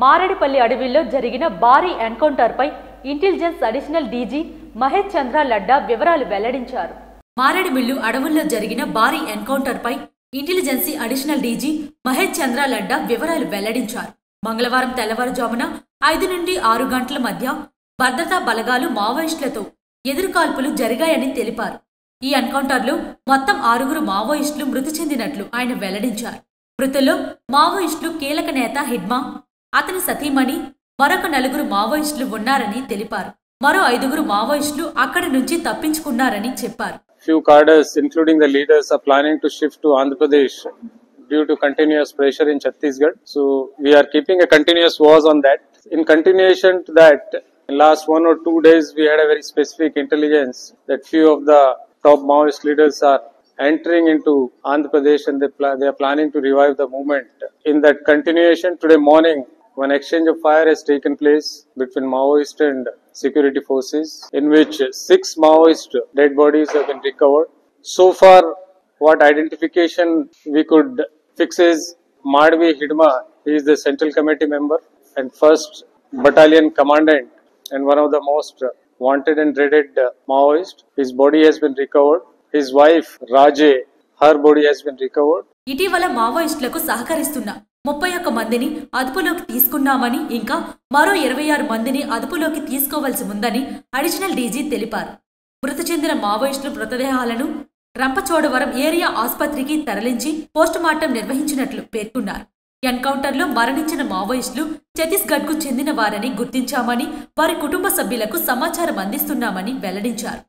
మారేడుపల్లి అడవిలో జరిగిన భారీ ఎన్కౌంటర్పై ఇంటెలిజెన్స్ అడిషనల్ డీజీ మహేష్ చంద్ర లడ్డా వివరాలు వెల్లడించారు. మారేడుమిల్లు అడవుల్లో జరిగిన భారీ ఎన్కౌంటర్పై ఇంటెలిజెన్సీ అడిషనల్ డీజీ మహేష్ చంద్ర లడ్డా వివరాలు వెల్లడించారు. మంగళవారం తెల్లవారుజామున 5 నుండి 6 గంటల మధ్య భద్రతా బలగాలు మావోయిస్టులతో ఎదురుకాల్పులు జరిగాయని తెలిపారు. ఈ ఎన్కౌంటర్లో మొత్తం 6 మావోయిస్టులు మృతి చెందినట్లు ఆయన వెల్లడించారు. మృతుల్లో మావోయిస్టులు కీలక నేత హిడ్మా, అతని సతీమణి, మరొక 4 మావోయిస్టులు ఉన్నారని తెలిపారు. మరో 5 మావోయిస్టులు అక్కడి నుంచి తప్పించుకున్నారని చెప్పారు. Few cadres, including the leaders, are planning to shift to Andhra Pradesh due to continuous pressure in Chhattisgarh. So we are keeping a continuous watch on that. In continuation to that, in last 1 or 2 days, we had a very specific intelligence that few of the top Maoist leaders are entering into Andhra Pradesh and they are planning to revive the movement. In that continuation, today morning, one exchange of fire has taken place between Maoist and security forces, in which 6 Maoist dead bodies have been recovered. So far, what identification we could fix is Madhvi Hidma. He is the Central Committee member and 1st Battalion Commandant and one of the most wanted and dreaded Maoist. His body has been recovered. His wife Raje, her body has been recovered. ఇటీవల మావోయిస్టులకు సహకరిస్తున్న 31 మందిని అదుపులోకి తీసుకున్నామని, ఇంకా మరో 26 మందిని అదుపులోకి తీసుకోవాల్సి ఉందని అడిషనల్ డీజీ తెలిపారు. మృతి చెందిన మావోయిస్టుల మృతదేహాలను రంపచోడవరం ఏరియా ఆసుపత్రికి తరలించి పోస్టుమార్టం నిర్వహించినట్లు పేర్కొన్నారు. ఎన్కౌంటర్లో మరణించిన మావోయిస్టులు ఛత్తీస్గఢ్కు చెందిన వారని గుర్తించామని, వారి కుటుంబ సభ్యులకు సమాచారం అందిస్తున్నామని వెల్లడించారు.